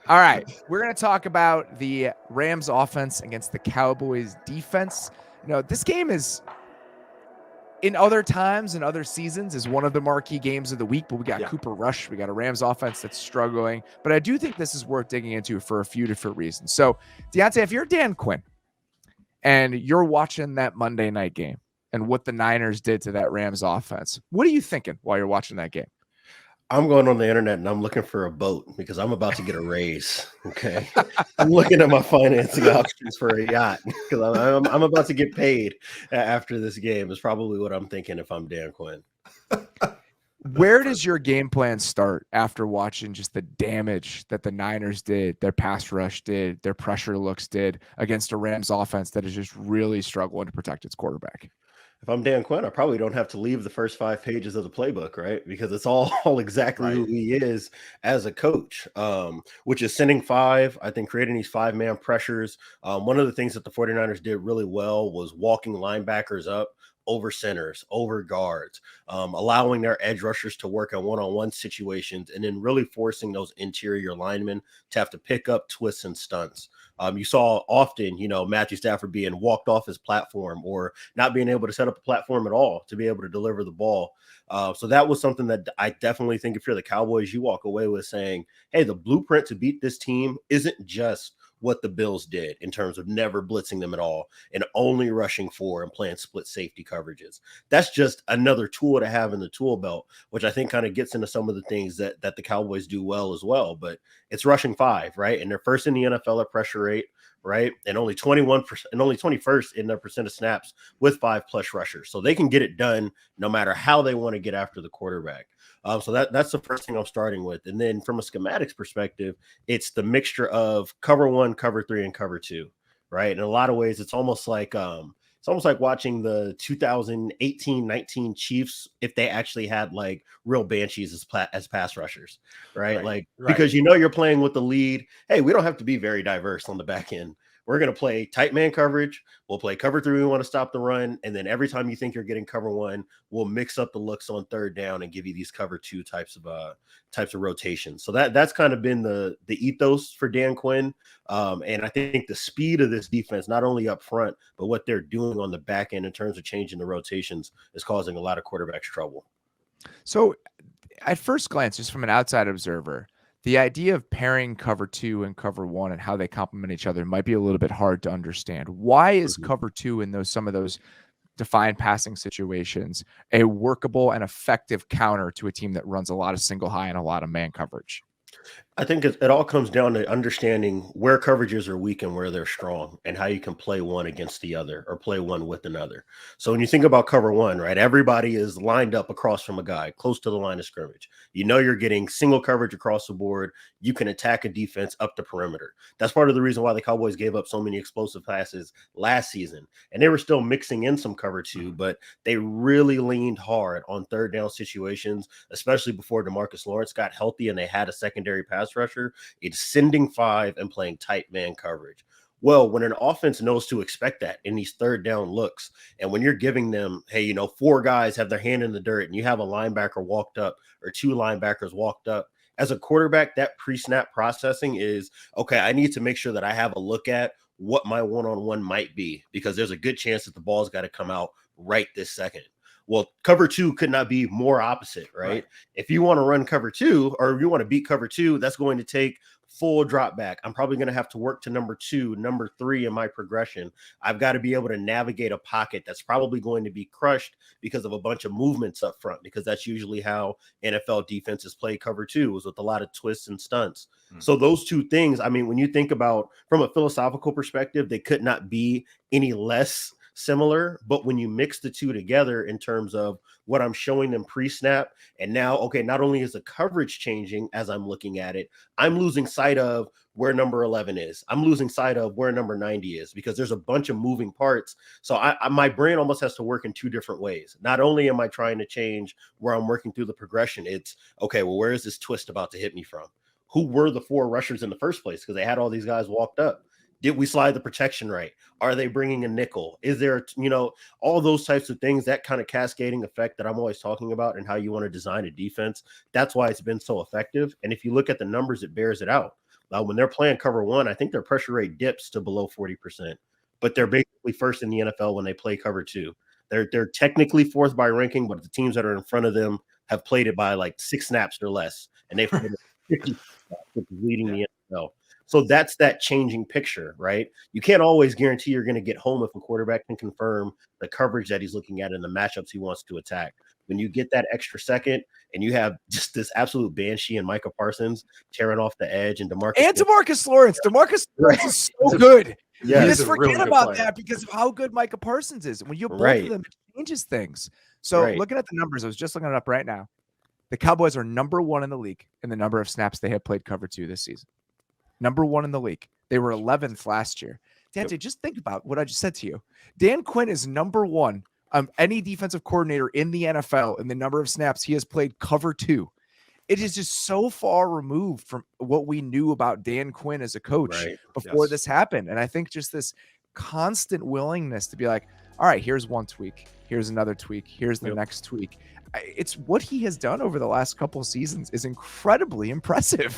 All right, we're going to talk about the Rams offense against the Cowboys defense. This game is, in other times and other seasons, is one of the marquee games of the week, but we got Cooper Rush. We got a Rams offense that's struggling, but I do think this is worth digging into for a few different reasons. So, Diante, if you're Dan Quinn and you're watching that Monday night game and what the Niners did to that Rams offense, what are you thinking while you're watching that game? I'm going on the internet and I'm looking for a boat because I'm about to get a raise. Okay. I'm looking at my financing options for a yacht because I'm about to get paid after this game is probably what I'm thinking if I'm Dan Quinn. Where does your game plan start after watching just the damage that the Niners did, their pass rush did, their pressure looks did against a Rams offense that is just really struggling to protect its quarterback? If I'm Dan Quinn, I probably don't have to leave the first 5 pages of the playbook, right? Because it's all exactly who he is as a coach, which is sending 5, I think creating these 5-man pressures. One of the things that the 49ers did really well was walking linebackers up over centers, over guards, allowing their edge rushers to work on one-on-one situations, and then really forcing those interior linemen to have to pick up twists and stunts. You saw often, Matthew Stafford being walked off his platform or not being able to set up a platform at all to be able to deliver the ball. So that was something that I definitely think if you're the Cowboys, you walk away with saying, hey, the blueprint to beat this team isn't just what the Bills did in terms of never blitzing them at all and only rushing 4 and playing split safety coverages. That's just another tool to have in the tool belt, which I think kind of gets into some of the things that the Cowboys do well as well. But it's rushing 5, right? And they're first in the NFL at pressure rate, right? And only 21% and only 21st in their percent of snaps with 5+ rushers. So they can get it done no matter how they want to get after the quarterback. So that's the first thing I'm starting with. And then from a schematics perspective, it's the mixture of cover 1, cover 3, and cover 2, right? In a lot of ways, it's almost like watching the 2018-19 Chiefs if they actually had like real banshees as pass rushers, right? Because you're playing with the lead. Hey, we don't have to be very diverse on the back end. We're going to play tight man coverage. We'll play cover 3. We want to stop the run. And then every time you think you're getting cover 1, we'll mix up the looks on 3rd down and give you these cover 2 types of rotations. So that's kind of been the ethos for Dan Quinn. And I think the speed of this defense, not only up front, but what they're doing on the back end in terms of changing the rotations is causing a lot of quarterbacks trouble. So at first glance, just from an outside observer, the idea of pairing cover 2 and cover 1 and how they complement each other might be a little bit hard to understand. Why is cover 2 in some of those defined passing situations a workable and effective counter to a team that runs a lot of single high and a lot of man coverage? I think it all comes down to understanding where coverages are weak and where they're strong and how you can play one against the other or play one with another. So when you think about cover 1, right, everybody is lined up across from a guy close to the line of scrimmage. You're getting single coverage across the board. You can attack a defense up the perimeter. That's part of the reason why the Cowboys gave up so many explosive passes last season. And they were still mixing in some cover 2, but they really leaned hard on 3rd down situations, especially before DeMarcus Lawrence got healthy and they had a secondary pass rusher. It's sending 5 and playing tight man coverage. Well, when an offense knows to expect that in these 3rd down looks, and when you're giving them, hey, 4 guys have their hand in the dirt and you have a linebacker walked up or 2 linebackers walked up, as a quarterback, that pre-snap processing is, okay, I need to make sure that I have a look at what my one-on-one might be because there's a good chance that the ball's got to come out right this second. Well, cover 2 could not be more opposite, right? If you want to run cover 2 or you want to beat cover 2, that's going to take full drop back. I'm probably going to have to work to number 2, number 3 in my progression. I've got to be able to navigate a pocket that's probably going to be crushed because of a bunch of movements up front, because that's usually how NFL defenses play cover 2, is with a lot of twists and stunts. So those 2 things, I mean, when you think about from a philosophical perspective, they could not be any less similar, but when you mix the 2 together in terms of what I'm showing them pre-snap, and now, okay, not only is the coverage changing as I'm looking at it, I'm losing sight of where number 11 is. I'm losing sight of where number 90 is because there's a bunch of moving parts. So my brain almost has to work in 2 different ways. Not only am I trying to change where I'm working through the progression, it's, okay, well, where is this twist about to hit me from? Who were the 4 rushers in the first place? Because they had all these guys walked up. Did we slide the protection right? Are they bringing a nickel? Is there, all those types of things, that kind of cascading effect that I'm always talking about and how you want to design a defense. That's why it's been so effective. And if you look at the numbers, it bears it out. When they're playing cover one, I think their pressure rate dips to below 40%, but they're basically first in the NFL when they play cover two. They're technically fourth by ranking, but the teams that are in front of them have played it by like 6 snaps or less, and they've played it 50 snaps, which is leading the NFL. So that's that changing picture, right? You can't always guarantee you're going to get home if a quarterback can confirm the coverage that he's looking at and the matchups he wants to attack. When you get that extra second and you have just this absolute banshee and Micah Parsons tearing off the edge and DeMarcus Lawrence. DeMarcus Lawrence is so good. Yeah, you just forget about that because of how good Micah Parsons is. When you have both of them, it changes things. So looking at the numbers, I was just looking it up right now. The Cowboys are number 1 in the league in the number of snaps they have played cover 2 this season. Number 1 in the league. They were 11th last year. Dante, just think about what I just said to you. Dan Quinn is number 1 any defensive coordinator in the NFL in the number of snaps he has played cover 2. It is just so far removed from what we knew about Dan Quinn as a coach before this happened. And I think just this constant willingness to be like, all right, here's one tweak. Here's another tweak. Here's the next tweak. It's what he has done over the last couple of seasons is incredibly impressive.